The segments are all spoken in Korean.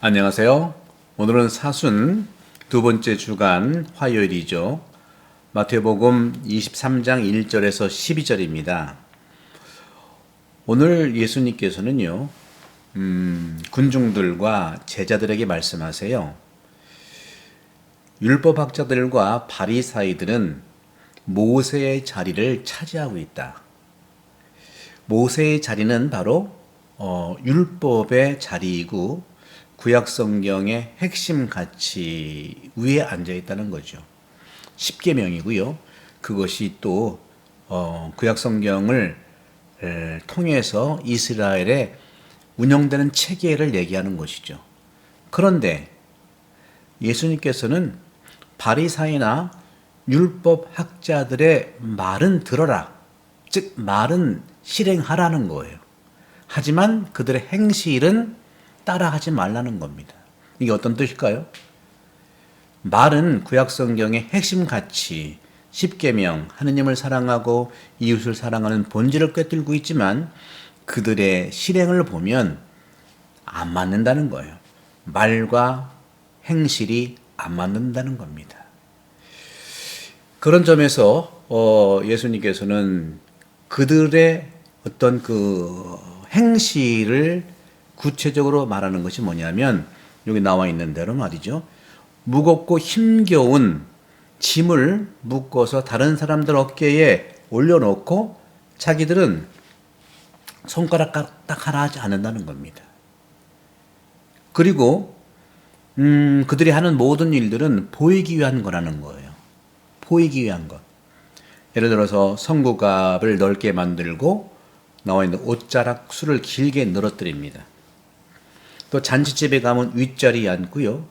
안녕하세요. 오늘은 사순 두 번째 주간 화요일이죠. 마태복음 23장 1절에서 12절입니다. 오늘 예수님께서는요, 군중들과 제자들에게 말씀하세요. 율법학자들과 바리사이들은 모세의 자리를 차지하고 있다. 모세의 자리는 바로 율법의 자리이고 구약 성경의 핵심 가치 위에 앉아 있다는 거죠. 십계명이고요. 그것이 또 구약 성경을 통해서 이스라엘에 운영되는 체계를 얘기하는 것이죠. 그런데 예수님께서는 바리사이나 율법 학자들의 말은 들어라. 즉 말은 실행하라는 거예요. 하지만 그들의 행실은 따라하지 말라는 겁니다. 이게 어떤 뜻일까요? 말은 구약 성경의 핵심 가치, 십계명, 하느님을 사랑하고 이웃을 사랑하는 본질을 꿰뚫고 있지만 그들의 실행을 보면 안 맞는다는 거예요. 말과 행실이 안 맞는다는 겁니다. 그런 점에서 예수님께서는 그들의 어떤 그 행실을 구체적으로 말하는 것이 뭐냐면 여기 나와 있는 대로 말이죠. 무겁고 힘겨운 짐을 묶어서 다른 사람들 어깨에 올려놓고 자기들은 손가락 까딱 하나 하지 않는다는 겁니다. 그리고 그들이 하는 모든 일들은 보이기 위한 거라는 거예요. 보이기 위한 것. 예를 들어서 성구갑을 넓게 만들고 나와 있는 옷자락 수를 길게 늘어뜨립니다. 또 잔치집에 가면 윗자리에 앉고요.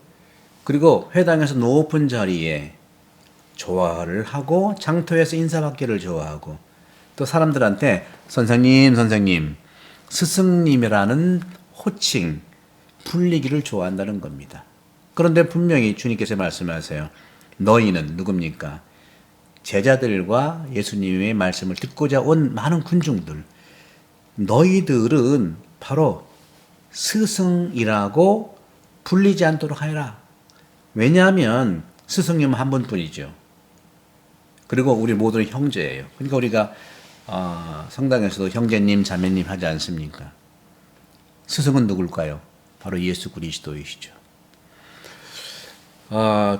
그리고 회당에서 높은 자리에 좋아를 하고 장터에서 인사받기를 좋아하고 또 사람들한테 선생님, 스승님이라는 호칭, 불리기를 좋아한다는 겁니다. 그런데 분명히 주님께서 말씀하세요. 너희는 누굽니까? 제자들과 예수님의 말씀을 듣고자 온 많은 군중들. 너희들은 바로 스승이라고 불리지 않도록 하여라. 왜냐하면 스승님은 한 분뿐이죠. 그리고 우리 모두는 형제예요. 그러니까 우리가 성당에서도 형제님, 자매님 하지 않습니까? 스승은 누굴까요? 바로 예수 그리스도이시죠.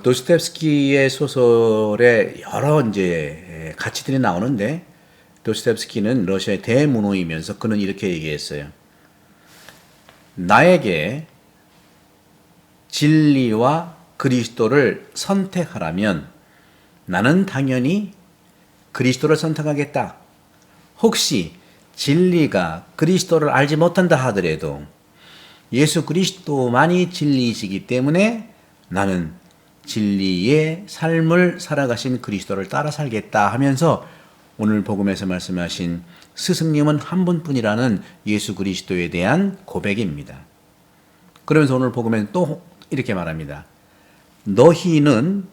도스토옙스키의 소설에 여러 이제 가치들이 나오는데 도스토옙스키는 러시아의 대문호이면서 그는 이렇게 얘기했어요. 나에게 진리와 그리스도를 선택하라면 나는 당연히 그리스도를 선택하겠다. 혹시 진리가 그리스도를 알지 못한다 하더라도 예수 그리스도만이 진리이시기 때문에 나는 진리의 삶을 살아가신 그리스도를 따라 살겠다 하면서 오늘 복음에서 말씀하신 스승님은 한 분뿐이라는 예수 그리스도에 대한 고백입니다. 그러면서 오늘 복음에는 또 이렇게 말합니다. 너희는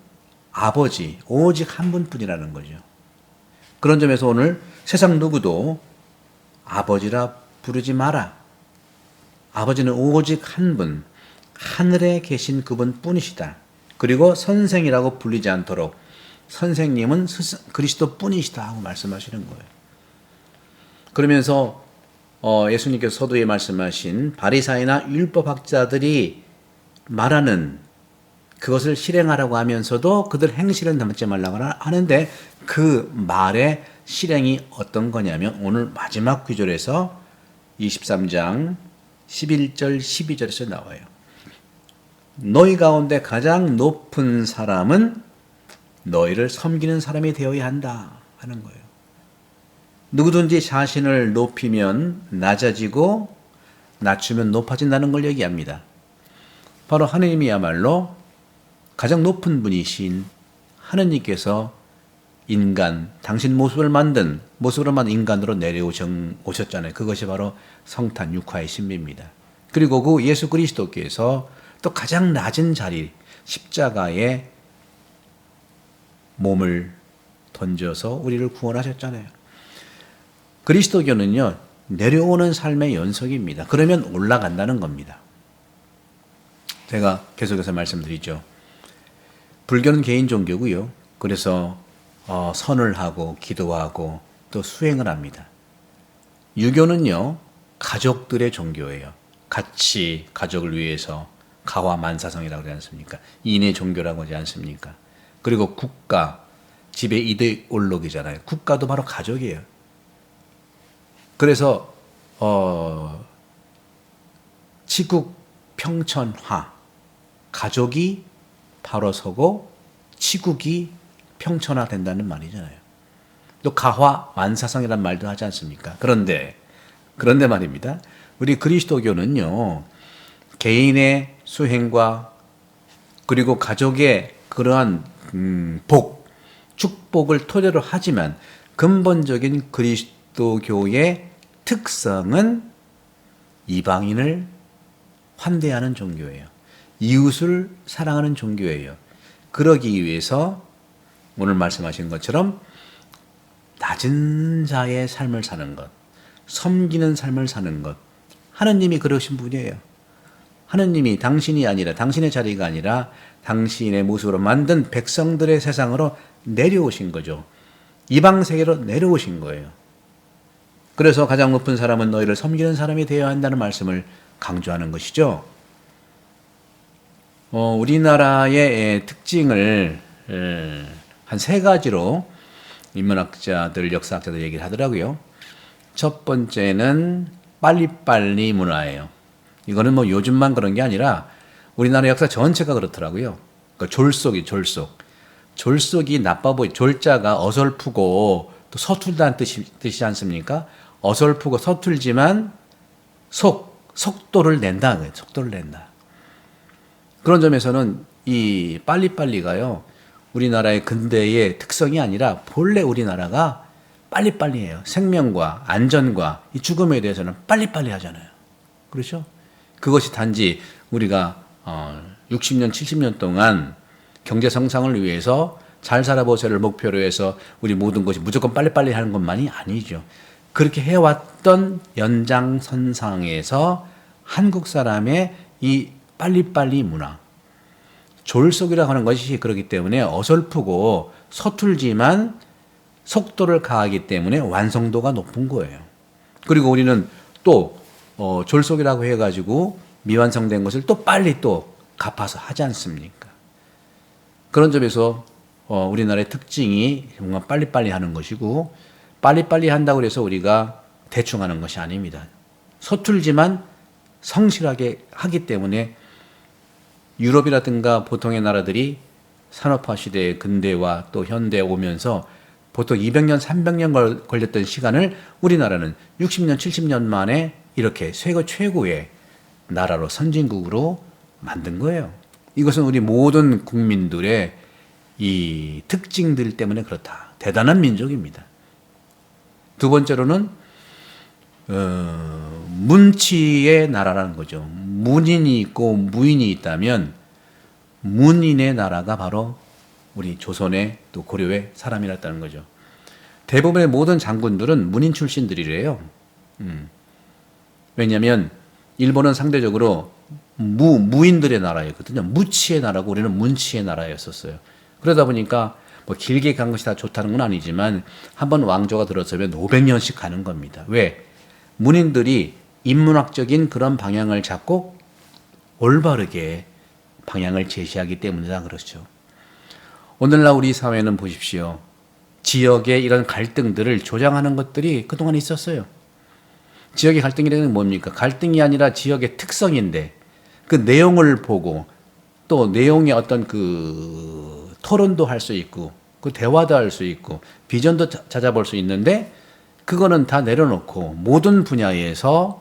아버지 오직 한 분뿐이라는 거죠. 그런 점에서 오늘 세상 누구도 아버지라 부르지 마라. 아버지는 오직 한 분, 하늘에 계신 그분뿐이시다. 그리고 선생이라고 불리지 않도록 선생님은 그리스도 뿐이시다 하고 말씀하시는 거예요. 그러면서 예수님께서 서두에 말씀하신 바리사이나 율법학자들이 말하는 그것을 실행하라고 하면서도 그들 행실은 담지 말라고 하는데 그 말의 실행이 어떤 거냐면 오늘 마지막 구절에서 23장 11절 12절에서 나와요. 너희 가운데 가장 높은 사람은 너희를 섬기는 사람이 되어야 한다 하는 거예요. 누구든지 자신을 높이면 낮아지고 낮추면 높아진다는 걸 얘기합니다. 바로 하느님이야말로 가장 높은 분이신 하느님께서 인간, 당신 모습으로 만든 인간으로 내려오셨잖아요. 그것이 바로 성탄 육화의 신비입니다. 그리고 그 예수 그리스도께서 또 가장 낮은 자리, 십자가에 몸을 던져서 우리를 구원하셨잖아요. 그리스도교는요, 내려오는 삶의 연속입니다. 그러면 올라간다는 겁니다. 제가 계속해서 말씀드리죠. 불교는 개인 종교고요. 그래서 선을 하고 기도하고 또 수행을 합니다. 유교는요, 가족들의 종교예요. 같이 가족을 위해서 가화만사성이라고 하지 않습니까? 인의 종교라고 하지 않습니까? 그리고 국가, 지배 이데올로기잖아요. 국가도 바로 가족이에요. 그래서 치국 평천화, 가족이 바로 서고 치국이 평천화 된다는 말이잖아요. 또 가화 만사성이라는 말도 하지 않습니까? 그런데 말입니다. 우리 그리스도교는요, 개인의 수행과 그리고 가족의 그러한 축복을 토대로 하지만 근본적인 그리스도교의 특성은 이방인을 환대하는 종교예요. 이웃을 사랑하는 종교예요. 그러기 위해서 오늘 말씀하신 것처럼 낮은 자의 삶을 사는 것, 섬기는 삶을 사는 것, 하느님이 그러신 분이에요. 하느님이 당신이 아니라, 당신의 자리가 아니라 당신의 모습으로 만든 백성들의 세상으로 내려오신 거죠. 이방 세계로 내려오신 거예요. 그래서 가장 높은 사람은 너희를 섬기는 사람이 되어야 한다는 말씀을 강조하는 것이죠. 우리나라의 특징을 한 세 가지로 인문학자들, 역사학자들 얘기를 하더라고요. 첫 번째는 빨리빨리 문화예요. 이거는 뭐 요즘만 그런 게 아니라 우리나라 역사 전체가 그렇더라고요. 그러니까 졸속이 나빠 보이. 졸자가 어설프고 또 서툴다는 뜻이지 않습니까? 어설프고 서툴지만 속도를 낸다. 속도를 낸다. 그런 점에서는 이 빨리빨리가요, 우리나라의 근대의 특성이 아니라 본래 우리나라가 빨리빨리해요. 생명과 안전과 이 죽음에 대해서는 빨리빨리 하잖아요. 그렇죠? 그것이 단지 우리가 60년, 70년 동안 경제 성장을 위해서 잘 살아보세요를 목표로 해서 우리 모든 것이 무조건 빨리빨리 하는 것만이 아니죠. 그렇게 해왔던 연장선상에서 한국 사람의 이 빨리빨리 문화, 졸속이라고 하는 것이 그렇기 때문에 어설프고 서툴지만 속도를 가하기 때문에 완성도가 높은 거예요. 그리고 우리는 또 졸속이라고 해가지고 미완성된 것을 또 빨리 또 갚아서 하지 않습니까? 그런 점에서 우리나라의 특징이 뭔가 빨리빨리 하는 것이고, 빨리빨리 한다고 해서 우리가 대충 하는 것이 아닙니다. 서툴지만 성실하게 하기 때문에 유럽이라든가 보통의 나라들이 산업화 시대의 근대화 또 현대에 오면서 보통 200년, 300년 걸렸던 시간을 우리나라는 60년, 70년 만에 이렇게 세계 최고의 나라로, 선진국으로 만든 거예요. 이것은 우리 모든 국민들의 이 특징들 때문에 그렇다. 대단한 민족입니다. 두 번째로는 문치의 나라라는 거죠. 문인이 있고 무인이 있다면 문인의 나라가 바로 우리 조선의 또 고려의 사람이었다는 거죠. 대부분의 모든 장군들은 문인 출신들이래요. 왜냐하면 일본은 상대적으로 무인들의 나라였거든요. 무치의 나라고 우리는 문치의 나라였었어요. 그러다 보니까 뭐 길게 간 것이 다 좋다는 건 아니지만 한번 왕조가 들어서면 500년씩 가는 겁니다. 왜? 문인들이 인문학적인 그런 방향을 잡고 올바르게 방향을 제시하기 때문이다 그렇죠. 오늘날 우리 사회는 보십시오. 지역의 이런 갈등들을 조장하는 것들이 그동안 있었어요. 지역의 갈등이라는 건 뭡니까? 갈등이 아니라 지역의 특성인데 그 내용을 보고 또 내용의 어떤 그 토론도 할 수 있고 그 대화도 할 수 있고 비전도 찾아볼 수 있는데 그거는 다 내려놓고 모든 분야에서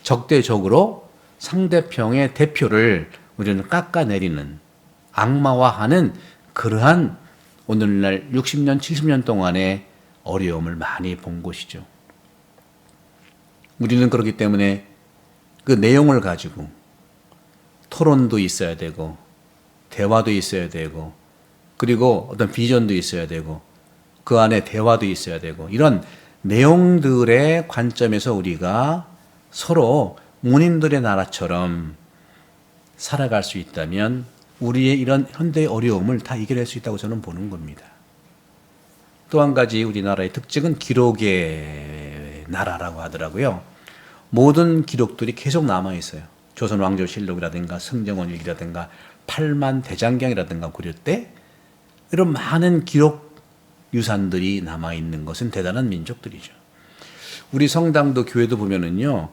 적대적으로 상대편의 대표를 우리는 깎아내리는 악마화하는 그러한 오늘날 60년, 70년 동안의 어려움을 많이 본 것이죠. 우리는 그렇기 때문에 그 내용을 가지고 토론도 있어야 되고 대화도 있어야 되고 그리고 어떤 비전도 있어야 되고 그 안에 대화도 있어야 되고 이런 내용들의 관점에서 우리가 서로 문인들의 나라처럼 살아갈 수 있다면 우리의 이런 현대의 어려움을 다 이겨낼 수 있다고 저는 보는 겁니다. 또 한 가지 우리나라의 특징은 기록의 나라라고 하더라고요. 모든 기록들이 계속 남아있어요. 조선왕조실록이라든가 승정원일기라든가 팔만대장경이라든가 고려 때 이런 많은 기록 유산들이 남아있는 것은 대단한 민족들이죠. 우리 성당도 교회도 보면은요,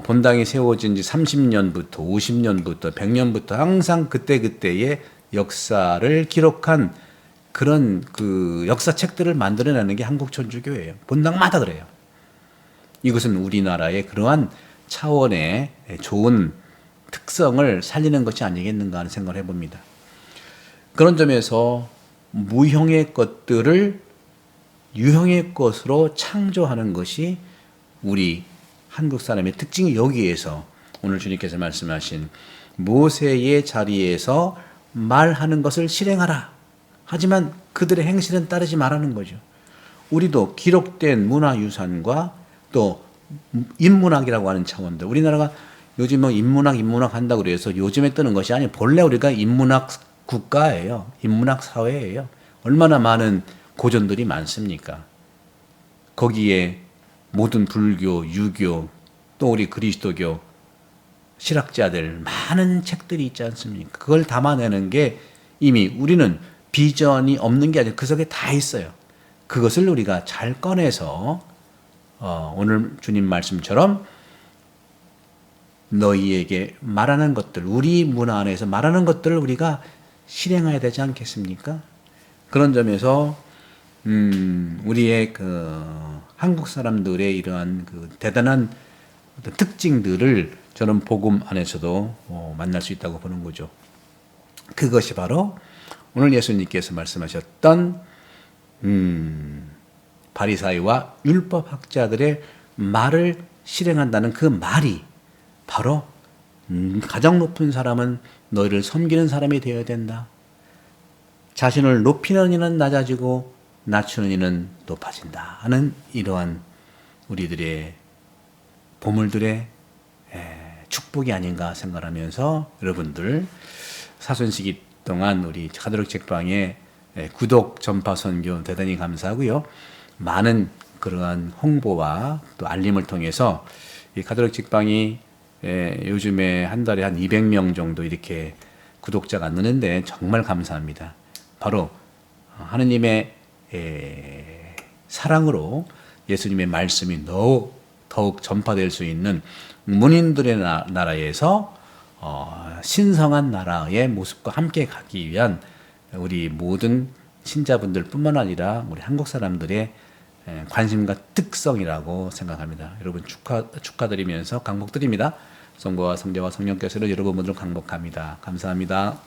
본당이 세워진 지 30년부터 50년부터 100년부터 항상 그때그때의 역사를 기록한 그런 그 역사책들을 만들어내는 게 한국천주교예요. 본당마다 그래요. 이것은 우리나라의 그러한 차원의 좋은 특성을 살리는 것이 아니겠는가 하는 생각을 해봅니다. 그런 점에서 무형의 것들을 유형의 것으로 창조하는 것이 우리 한국 사람의 특징이 여기에서 오늘 주님께서 말씀하신 모세의 자리에서 말하는 것을 실행하라. 하지만 그들의 행실은 따르지 말라는 거죠. 우리도 기록된 문화유산과 또 인문학이라고 하는 차원들, 우리나라가 요즘 뭐 인문학 한다고 그래서 요즘에 뜨는 것이 아니에요. 본래 우리가 인문학 국가예요. 인문학 사회예요. 얼마나 많은 고전들이 많습니까? 거기에 모든 불교, 유교, 또 우리 그리스도교 실학자들 많은 책들이 있지 않습니까? 그걸 담아내는 게 이미 우리는 비전이 없는 게 아니라 그 속에 다 있어요. 그것을 우리가 잘 꺼내서 오늘 주님 말씀처럼 너희에게 말하는 것들, 우리 문화 안에서 말하는 것들을 우리가 실행해야 되지 않겠습니까? 그런 점에서 우리의 그 한국 사람들의 이러한 그 대단한 어떤 특징들을 저는 복음 안에서도 만날 수 있다고 보는 거죠. 그것이 바로 오늘 예수님께서 말씀하셨던 바리사이와 율법학자들의 말을 실행한다는 그 말이 바로 가장 높은 사람은 너희를 섬기는 사람이 되어야 된다. 자신을 높이는 이는 낮아지고 낮추는 이는 높아진다 하는 이러한 우리들의 보물들의 축복이 아닌가 생각하면서 여러분들 사순시기 동안 우리 가톨릭 책방의 구독, 전파, 선교 대단히 감사하고요. 많은 그러한 홍보와 또 알림을 통해서 이 가톨릭 책방이 요즘에 한 달에 한 200명 정도 이렇게 구독자가 느는데 정말 감사합니다. 바로 하느님의 사랑으로 예수님의 말씀이 더욱 전파될 수 있는 문인들의 나라에서 신성한 나라의 모습과 함께 가기 위한 우리 모든 신자분들 뿐만 아니라 우리 한국 사람들의 관심과 특성이라고 생각합니다. 여러분 축하드리면서 강복드립니다. 성부와 성자와 성령께서는 여러분들을 강복합니다. 감사합니다.